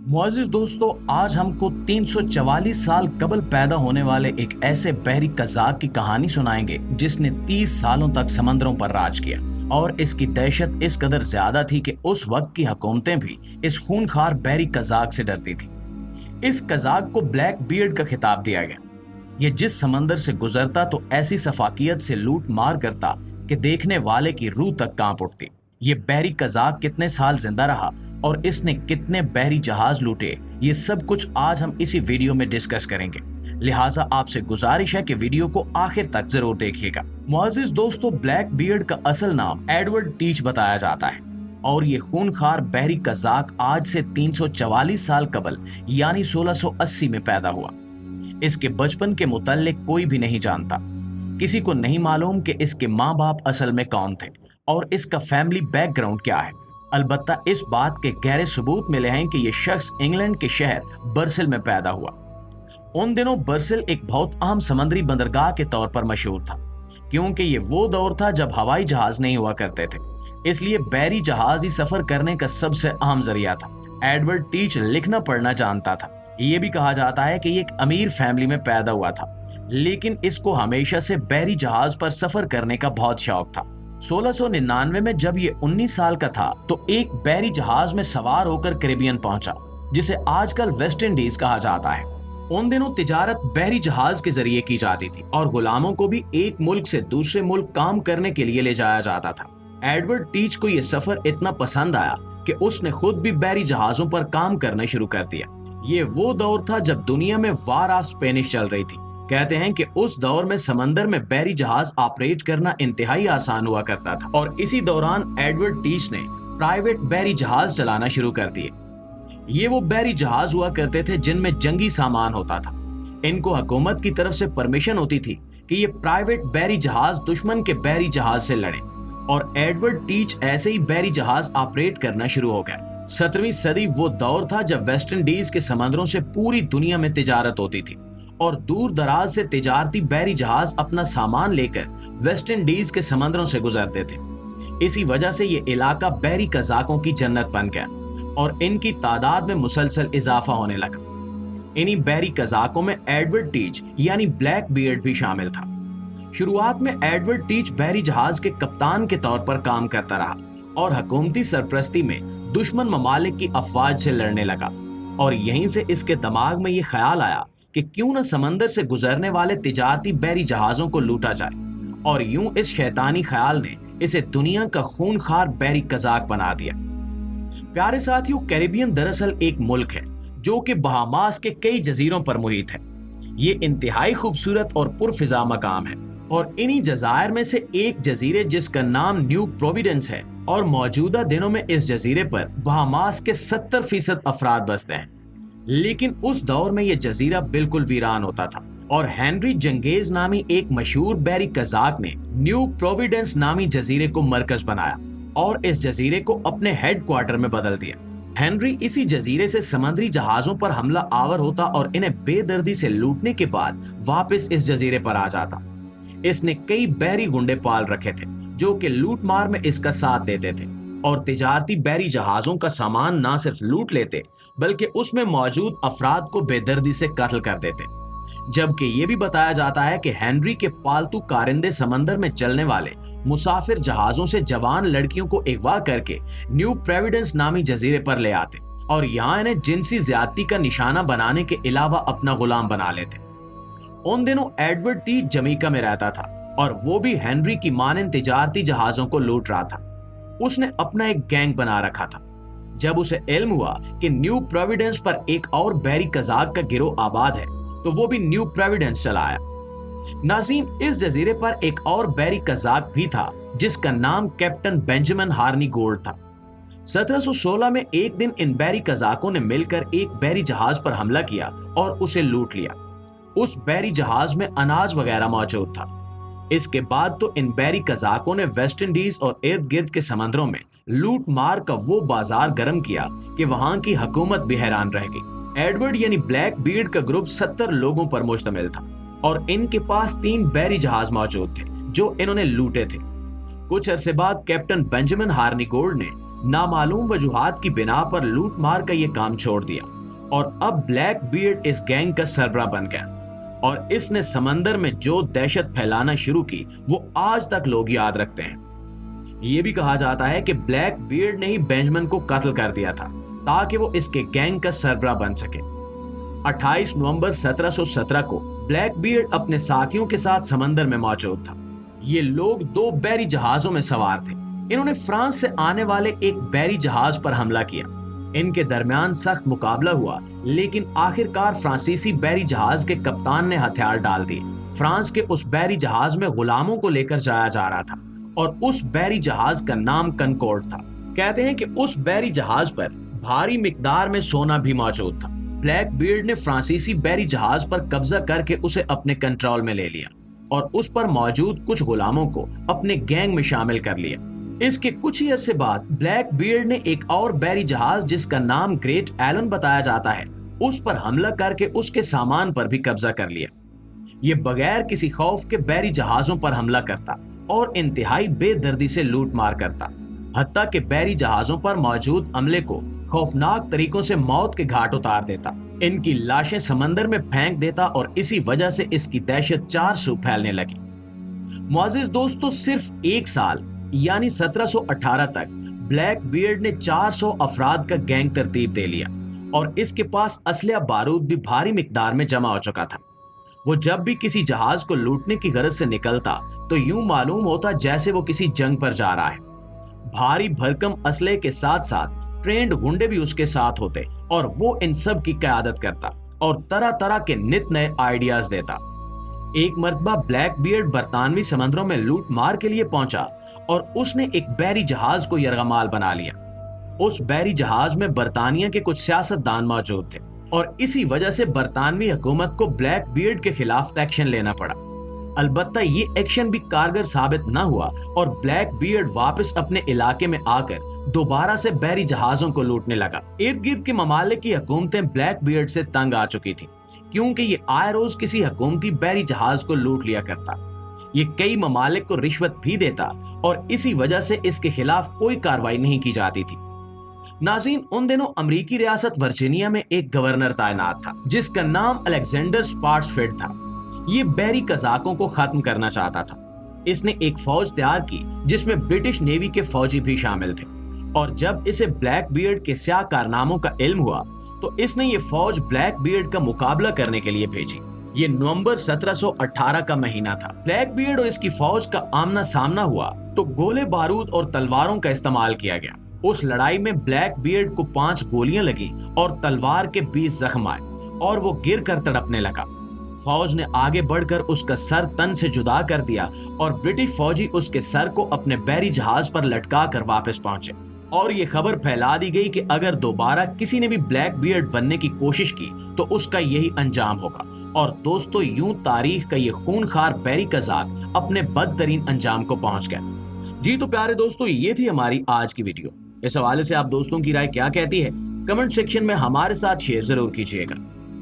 मुअज़्ज़िज़ दोस्तों, आज हमको 344 साल कबल पैदा होने वाले एक ऐसे बहरी कज़ाक की कहानी सुनाएंगे जिसने 30 सालों तक समंदरों पर राज किया। और इसकी दहशत इस कदर ज्यादा थी कि उस वक्त की हुकूमतें भी इस खूनखार बहरी कज़ाक से डरती थी। इस कज़ाक को ब्लैक बियर्ड का खिताब दिया गया। ये जिस समंदर से गुजरता तो ऐसी सफाकियत से लूट मार करता कि देखने वाले की रूह तक कांप उठती। ये बहरी कज़ाक कितने साल जिंदा रहा और इसने कितने बहरी जहाज लूटे, ये सब कुछ आज हम इसी वीडियो में डिस्कस करेंगे। लिहाजा आपसे गुजारिश है कि वीडियो को आखिर तक जरूर देखिएगा। मुअज़्ज़िज़ दोस्तों, ब्लैक बियर्ड का असल नाम एडवर्ड टीच बताया जाता है और ये खूनखार बहरी कज़ाक आज से 344 साल कबल यानी 1680 में पैदा हुआ। इसके बचपन के मुतल्लिक कोई भी नहीं जानता। किसी को नहीं मालूम कि इसके माँ बाप असल में कौन थे और इसका फैमिली बैकग्राउंड क्या है। अलबत्ता इस बात के गहरे सबूत मिले हैं कि यह शख्स इंग्लैंड के शहर बर्सिल में पैदा हुआ। उन दिनों बर्सिल एक बहुत अहम समुद्री बंदरगाह के तौर पर मशहूर था, क्योंकि ये वो दौर था जब हवाई जहाज नहीं हुआ करते थे, इसलिए बहरी जहाज ही सफर करने का सबसे अहम जरिया था। एडवर्ड टीच लिखना पढ़ना जानता था। ये भी कहा जाता है कि ये एक अमीर फैमिली में पैदा हुआ था, लेकिन इसको हमेशा से बहरी जहाज पर सफर करने का बहुत शौक था। 1699 में जब ये 19 साल का था तो एक बहरी जहाज में सवार होकर कैरिबियन पहुंचा, जिसे आजकल वेस्ट इंडीज कहा जाता है। उन दिनों तिजारत बहरी जहाज के जरिए की जाती थी और गुलामों को भी एक मुल्क से दूसरे मुल्क काम करने के लिए ले जाया जाता था। एडवर्ड टीच को यह सफर इतना पसंद आया कि उसने खुद भी बहरी जहाजों पर काम करना शुरू कर दिया। ये वो दौर था जब दुनिया में वार ऑफ स्पेनिश चल रही थी। कहते हैं कि उस दौर में समंदर में बहरी जहाज ऑपरेट करना इंतहाई आसान हुआ करता था और इसी दौरान एडवर्ड टीच ने प्राइवेट बहरी जहाज चलाना शुरू कर दिए। ये वो बहरी जहाज हुआ करते थे जिनमें जंगी सामान होता था। इनको हुकूमत की तरफ से परमिशन होती थी कि ये प्राइवेट बहरी जहाज दुश्मन के बहरी जहाज से लड़े, और एडवर्ड टीच ऐसे ही बहरी जहाज ऑपरेट करना शुरू हो गया। 17वीं सदी वो दौर था जब वेस्ट इंडीज के समंदरों से पूरी दुनिया में तिजारत होती थी और दूर दराज से तिजारती बहरी जहाज अपना सामान लेकर वेस्ट इंडीज के समंदरों से गुजरते थे। इसी वजह से ये इलाका बहरी कज़ाकों की जन्नत बन गया और इनकी तादाद में मुसलसल इजाफा होने लगा। इन्हीं बहरी कज़ाकों में एडवर्ड टीच यानी ब्लैक बियर्ड भी शामिल था। शुरुआत में एडवर्ड टीच बहरी जहाज के कप्तान के तौर पर काम करता रहा और हुकूमती सरपरस्ती में दुश्मन ममालिक की अफवाज से लड़ने लगा। और यहीं से इसके दिमाग में ये ख्याल आया कि क्यों न समंदर से गुजरने वाले तिजारती बहरी जहाजों को लूटा जाए, और यूं इस शैतानी ख्याल ने इसे दुनिया का खूनखार बहरी कज़ाक बना दिया। प्यारे साथियों, कैरिबियन दरअसल एक मुल्क है जो कि बहामास के कई जजीरों पर मुहित है। ये इंतहाई खूबसूरत और पुरफिजा मकाम है और इन्हीं जजायर में से एक जजीरे जिसका नाम न्यू प्रोविडेंस है, और मौजूदा दिनों में इस जजीरे पर बहामास के 70% अफराद बसते हैं। लेकिन उस दौर में यह जजीरा बिल्कुल वीरान होता था और हेनरी जंगेज नामी एक मशहूर बहरी कज़ाक ने न्यू प्रोविडेंस नामी जजीरे को मरकज बनाया और इस जजीरे को अपने हेडक्वार्टर में बदल दिया। हेनरी इसी जजीरे से समुद्री जहाजों पर हमला आवर होता और इन्हें बेदर्दी से लूटने के बाद वापस इस जजीरे पर आ जाता। इसने कई बहरी गुंडे पाल रखे थे जो कि लूट मार में इसका साथ देते थे और तिजारती बहरी जहाजों का सामान न सिर्फ लूट लेते बल्कि उसमें मौजूद अफराद को बेदर्दी से कत्ल कर देते। जबकि ये भी बताया जाता है कि हेनरी के पालतू कारिंदे समंदर में चलने वाले मुसाफिर जहाजों से जवान लड़कियों को अगवा करके न्यू प्रोविडेंस नामी जजीरे पर ले आते और यहाँ इन्हें जिनसी ज्यादती का निशाना बनाने के अलावा अपना गुलाम बना लेते। उन दिनों एडवर्ड टीच जमीका में रहता था और वो भी हेनरी की मानंद तिजारती जहाजों को लूट रहा था। उसने अपना एक गैंग बना रखा था। जब उसे इल्म हुआ कि न्यू प्रोविडेंस पर एक और बहरी कज़ाक का गिरोह आबाद है तो वो भी न्यू प्रोविडेंस चला आया। नाज़रीन, इस जजीरे पर एक और बहरी कज़ाक भी था जिसका नाम कैप्टन बेंजामिन हार्नी गोल्ड था। 1716 में एक दिन इन बहरी कज़ाकों ने मिलकर एक बहरी जहाज पर हमला किया और उसे लूट लिया। उस बहरी जहाज में अनाज वगैरह मौजूद था। इसके बाद तो इन बहरी कज़ाकों ने वेस्ट इंडीज और इर्द गिर्द के समंदरों में लूट मार का वो बाजार गर्म किया कि वहां की हुकूमत भी हैरान रह गई। एडवर्ड यानी ब्लैक बियर्ड का ग्रुप 70 लोगों पर मुश्तमिल था और इनके पास 3 बहरी जहाज मौजूद थे जो इन्होंने लूटे थे। कुछ अरसे बाद कैप्टन बेंजामिन हार्नी गोल्ड ने नामालूम वजूहात की बिना पर लूट मार का ये काम छोड़ दिया और अब ब्लैक बीयर्ड इस गैंग का सरबराह बन गया और इसने समंदर में जो दहशत फैलाना शुरू की वो आज तक लोग याद रखते हैं। ये भी कहा जाता है कि ब्लैक बीयर्ड ने ही बेंजामिन को कत्ल कर दिया था ताकि वो इसके गैंग का सरबराह बन सके। 28 नवंबर 1717 को ब्लैक बीयर्ड अपने साथियों के साथ समंदर में मौजूद था। ये लोग 2 बैरी जहाजों में सवार थे। इन्होंने फ्रांस से आने वाले एक बैरी जहाज पर हमला किया। इनके दरमियान सख्त मुकाबला हुआ, लेकिन आखिरकार फ्रांसीसी बैरी जहाज के कप्तान ने हथियार डाल दिए। फ्रांस के उस बैरी जहाज में गुलामों को लेकर जाया जा रहा था और उस बैरी जहाज का नाम कनकॉर्ड था। कहते हैं कि उस बैरी जहाज पर भारी मिकदार में सोना भी मौजूद था। ब्लैक बीयर्ड ने फ्रांसीसी बैरी जहाज पर कब्जा करके उसे अपने कंट्रोल में ले लिया और उस पर मौजूद कुछ गुलामों को अपने गैंग में शामिल कर लिया। इसके कुछ ही अरसे बाद ब्लैक बीयर्ड ने एक और बैरी जहाज जिसका नाम ग्रेट एलन बताया जाता है, उस पर हमला करके उसके सामान पर भी कब्जा कर लिया। ये बगैर किसी खौफ के बैरी जहाजों पर हमला करता और इंतहाई बेदर्दी से लूट मार करता, हत्ता के बैरी जहाजों पर मौजूद अमले को खौफनाक तरीकों से मौत के घाट उतार देता, इनकी लाशें समंदर में फेंक देता और इसी वजह से इसकी दहशत चारसू फैलने लगी। मुअज़्ज़िज़ दोस्तों, सिर्फ 1 साल यानी 1718 तक ब्लैक बीयर्ड ने 400 अफराद का गैंग तरतीब दे लिया और इसके पास असलहा बारूद भी भारी मिकदार में जमा हो चुका था। वो जब भी किसी जहाज को लूटने की गरज से निकलता तो यूं मालूम होता जैसे वो किसी जंग पर जा रहा है। भारी भरकम असलहे के साथ साथ ट्रेंड गुंडे भी उसके साथ होते और वो इन सब की क़यादत करता और तरह तरह के नित नए आइडियाज देता। एक मर्तबा ब्लैक बीयर्ड बरतानवी समंदरों में लूट मार के लिए पहुंचा और उसने एक बैरी जहाज को यरगमाल बना लिया। उस बैरी जहाज में बरतानिया के कुछ सियासतदान मौजूद थे और इसी वजह से बरतानवी हुकूमत को ब्लैक बीयर्ड के खिलाफ एक्शन लेना पड़ा। अलबत्ता ये एक्शन भी कारगर साबित न हुआ और ब्लैक बीयर्ड वापस अपने इलाके में आकर दोबारा से बैरी जहाजों को लूटने लगा। इर्द गिर्द के ममालिक की हुकूमतें ब्लैक बीयर्ड से तंग आ चुकी थी क्योंकि ये आए रोज किसी हुकूमती बैरी जहाज को लूट लिया करता। ये कई ममालिक को रिश्वत भी देता और इसी वजह से इसके खिलाफ कोई कार्रवाई नहीं की जाती थी। नाज़रीन, उन दिनों अमेरिकी रियासत वर्जीनिया में एक गवर्नर तैनात था जिसका नाम अलेक्जेंडर स्पार्ट्सफील्ड था। ये बैरी कज़ाकों को खत्म करना चाहता था। इसने एक फौज तैयार की जिसमें ब्रिटिश नेवी के फौजी भी शामिल थे और जब इसे ब्लैक बीयर्ड के स्याह कारनामों का इल्म हुआ तो इसने ये फौज ब्लैक बीयर्ड का मुकाबला करने के लिए भेजी। ये नवंबर 1718 का महीना था। ब्लैक बीयर्ड और इसकी फौज का आमना सामना हुआ तो गोले बारूद और तलवारों का इस्तेमाल किया गया। उस लड़ाई में ब्लैक बीयर्ड को 5 गोलियां लगी और तलवार के 20 जख्म आए और वो गिर कर तड़पने लगा। फौज ने आगे बढ़कर उसका सर तन से जुदा कर दिया और ब्रिटिश फौजी उसके सर को अपने बैरी जहाज पर लटका कर वापस पहुंचे और ये खबर फैला दी गई कि अगर दोबारा किसी ने भी ब्लैक बीयर्ड बनने की कोशिश की तो उसका यही अंजाम होगा। और दोस्तों, यूं तारीख का ये खूनखार बैरी कज़ाक अपने बदतरीन अंजाम को पहुंच गया। जी तो प्यारे दोस्तों, ये थी हमारी आज की वीडियो। इस हवाले से आप दोस्तों की राय क्या कहती है, कमेंट सेक्शन में हमारे साथ शेयर जरूर कीजिएगा।